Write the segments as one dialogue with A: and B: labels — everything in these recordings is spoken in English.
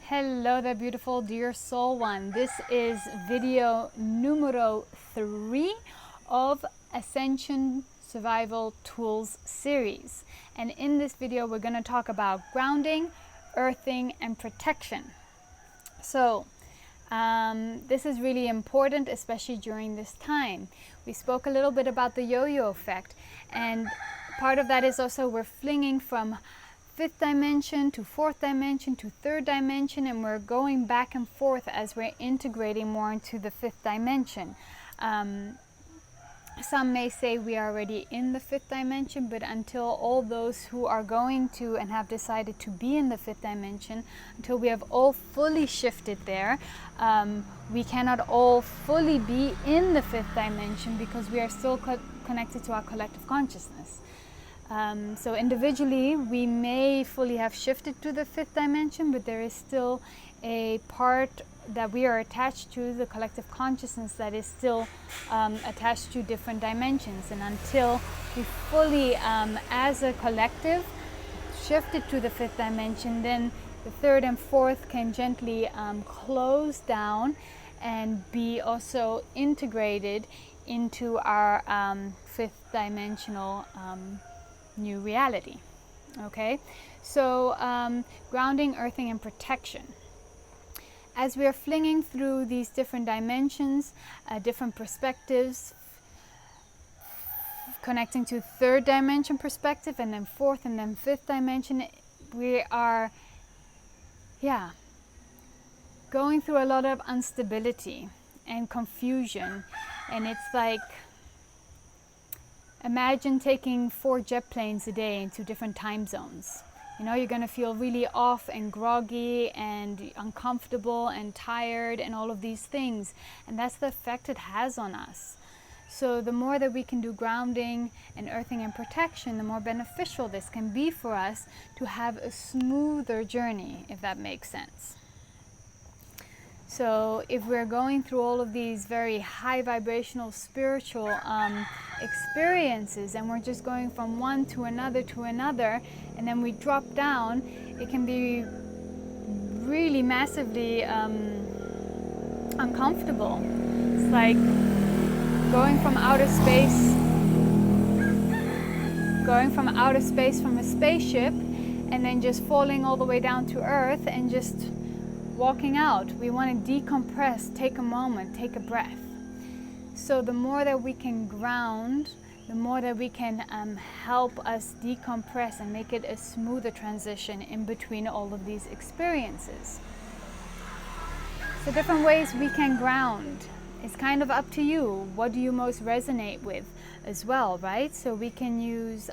A: Hello there, beautiful dear soul one. This is video numero 3 of Ascension Survival Tools Series. And in this video, we're going to talk about grounding, earthing, and protection. So, this is really important, especially during this time. We spoke a little bit about the yo-yo effect, and part of that is also we're flinging from fifth dimension to fourth dimension to third dimension, and we're going back and forth as we're integrating more into the fifth dimension. Some may say we are already in the fifth dimension, but until all those who are going to and have decided to be in the fifth dimension, until we have all fully shifted there, we cannot all fully be in the fifth dimension because we are still connected to our collective consciousness. So individually, we may fully have shifted to the fifth dimension, but there is still a part that we are attached to, the collective consciousness, that is still attached to different dimensions. And until we fully, as a collective, shifted to the fifth dimension, then the third and fourth can gently close down and be also integrated into our fifth dimensional new reality. Okay, so grounding, earthing, and protection. As we are flinging through these different dimensions, different perspectives, connecting to third dimension perspective, and then fourth and then fifth dimension, we are, going through a lot of instability and confusion. And it's like, imagine taking 4 jet planes a day into different time zones. You know, you're going to feel really off and groggy and uncomfortable and tired and all of these things. And that's the effect it has on us. So the more that we can do grounding and earthing and protection, the more beneficial this can be for us to have a smoother journey, if that makes sense. So if we're going through all of these very high vibrational spiritual experiences, and we're just going from one to another, and then we drop down, it can be really massively uncomfortable. It's like going from outer space from a spaceship, and then just falling all the way down to earth and just walking out. We want to decompress, take a moment, take a breath. So the more that we can ground, the more that we can help us decompress and make it a smoother transition in between all of these experiences. So different ways we can ground. It's kind of up to you. What do you most resonate with as well, right? So we can use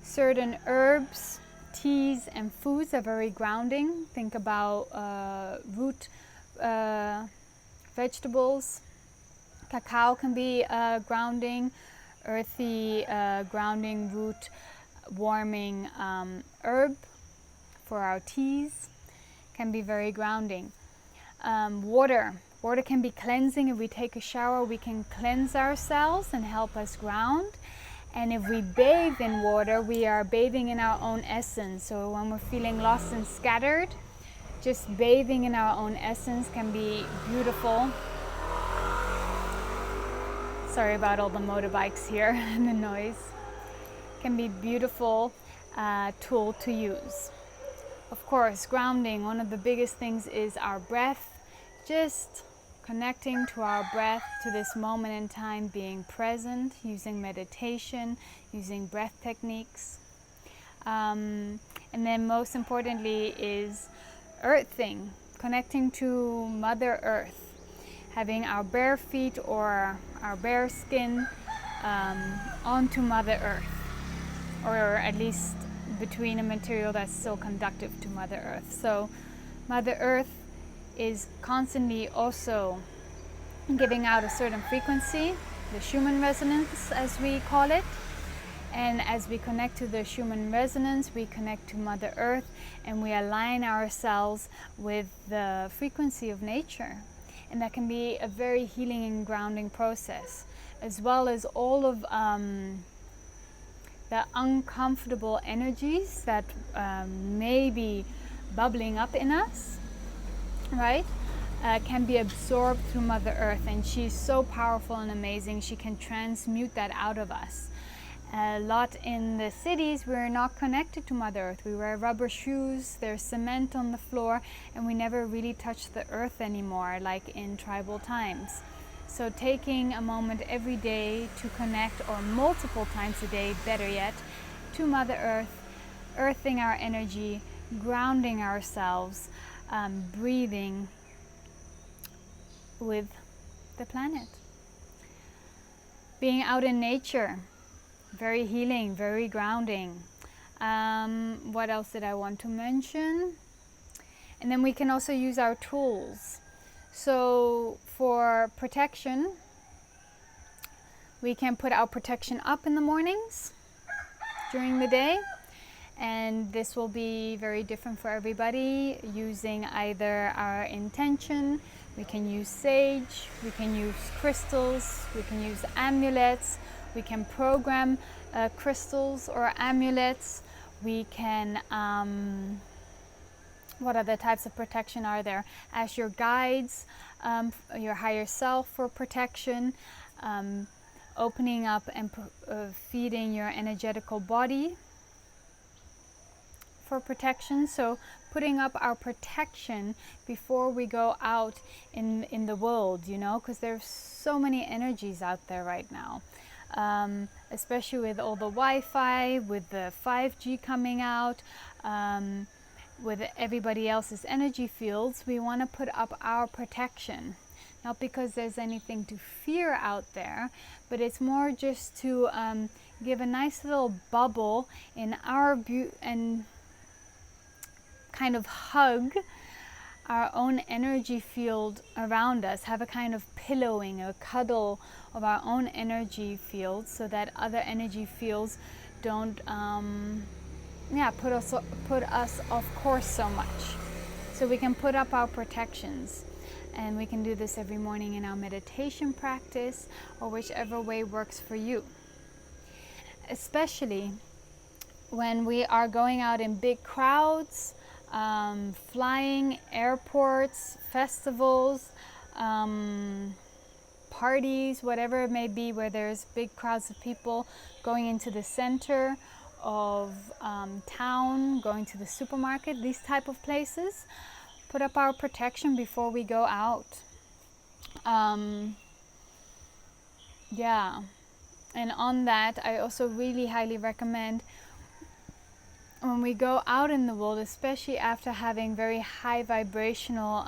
A: certain herbs, teas, and foods that are very grounding. Think about root vegetables. Cacao can be grounding, earthy, grounding, root, warming herb for our teas. Can be very grounding. Water can be cleansing. If we take a shower, we can cleanse ourselves and help us ground. And if we bathe in water, we are bathing in our own essence. So when we're feeling lost and scattered, just bathing in our own essence can be beautiful. Sorry about all the motorbikes here and the noise. Can be a beautiful tool to use. Of course, grounding, one of the biggest things is our breath. Just connecting to our breath, to this moment in time, being present, using meditation, using breath techniques. And then most importantly is earthing, connecting to Mother Earth, having our bare feet or our bare skin onto Mother Earth, or at least between a material that's still conductive to Mother Earth. So Mother Earth is constantly also giving out a certain frequency, the Schumann resonance as we call it. And as we connect to the Schumann resonance, we connect to Mother Earth, and we align ourselves with the frequency of nature. And that can be a very healing and grounding process, as well as all of the uncomfortable energies that may be bubbling up in us. right, can be absorbed through Mother Earth, and she's so powerful and amazing. She can transmute that out of us. A lot in the cities, we're not connected to Mother Earth. We wear rubber shoes, there's cement on the floor, and we never really touch the earth anymore, like in tribal times. So taking a moment every day to connect, or multiple times a day, better yet, to Mother Earth, earthing our energy, grounding ourselves, breathing with the planet. Being out in nature, very healing, very grounding. What else did I want to mention? And then we can also use our tools. So for protection, we can put our protection up in the mornings during the day. And this will be very different for everybody, using either our intention, we can use sage, we can use crystals, we can use amulets, we can program crystals or amulets, we can, what other types of protection are there? Ask your guides, your higher self for protection, opening up and feeding your energetical body for protection. So putting up our protection before we go out in the world, you know, because there's so many energies out there right now, especially with all the Wi-Fi, with the 5G coming out, with everybody else's energy fields. We want to put up our protection, not because there's anything to fear out there, but it's more just to give a nice little bubble in our and kind of hug our own energy field around us, have a kind of pillowing, a cuddle of our own energy field, so that other energy fields don't put us off course so much. So we can put up our protections, and we can do this every morning in our meditation practice, or whichever way works for you. Especially when we are going out in big crowds, flying, airports, festivals, parties, whatever it may be, where there's big crowds of people going into the center of town, going to the supermarket, these type of places. Put up our protection before we go out. And on that, I also really highly recommend, when we go out in the world, especially after having very high vibrational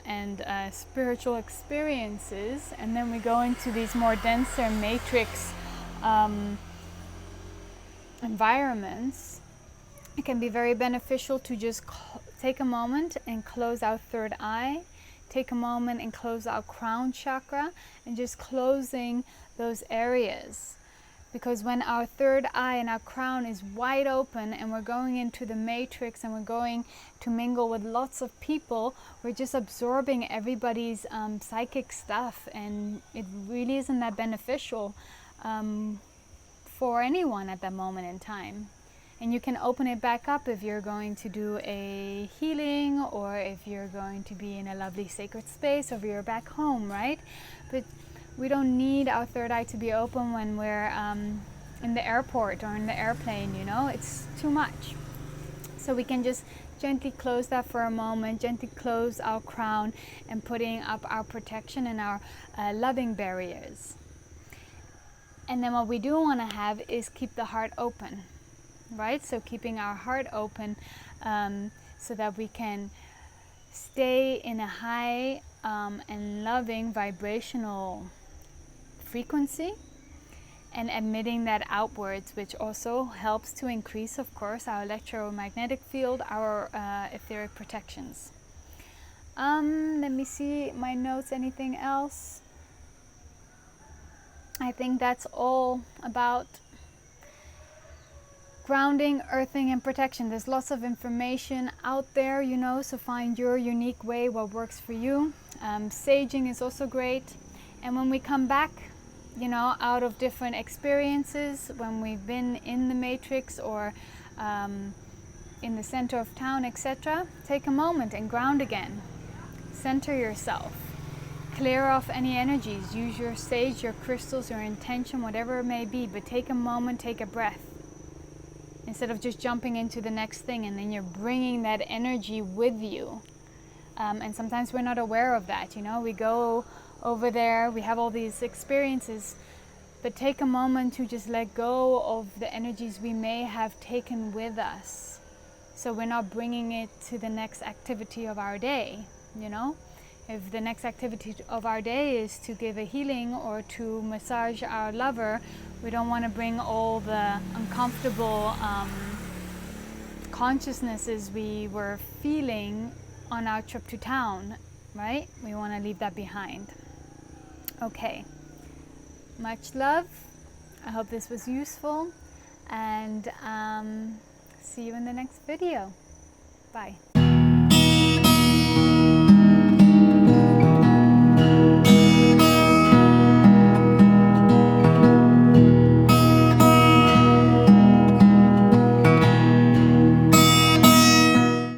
A: and spiritual experiences, and then we go into these more denser matrix environments, it can be very beneficial to just take a moment and close our third eye, take a moment and close our crown chakra, and just closing those areas. Because when our third eye and our crown is wide open and we're going into the matrix and we're going to mingle with lots of people, we're just absorbing everybody's psychic stuff, and it really isn't that beneficial for anyone at that moment in time. And you can open it back up if you're going to do a healing, or if you're going to be in a lovely sacred space, or if you're back home, right? But we don't need our third eye to be open when we're in the airport or in the airplane, you know, it's too much. So we can just gently close that for a moment, gently close our crown, and putting up our protection and our loving barriers. And then what we do want to have is keep the heart open, right? So keeping our heart open so that we can stay in a high and loving vibrational frequency, and emitting that outwards, which also helps to increase, of course, our electromagnetic field, our etheric protections. Let me see my notes. Anything else? I think that's all about grounding, earthing, and protection. There's lots of information out there, you know, so find your unique way, what works for you. Saging is also great. And when we come back, you know, out of different experiences, when we've been in the matrix or in the center of town, etc., take a moment and ground again. center yourself, clear off any energies, use your sage, your crystals, your intention, whatever it may be, but take a moment, take a breath. Instead of just jumping into the next thing, and then you're bringing that energy with you. And sometimes we're not aware of that, you know, we go over there, we have all these experiences, but take a moment to just let go of the energies we may have taken with us. So we're not bringing it to the next activity of our day, you know. If the next activity of our day is to give a healing or to massage our lover, we don't want to bring all the uncomfortable consciousnesses we were feeling on our trip to town, right? We want to leave that behind. Okay, much love. I hope this was useful, and see you in the next video. Bye.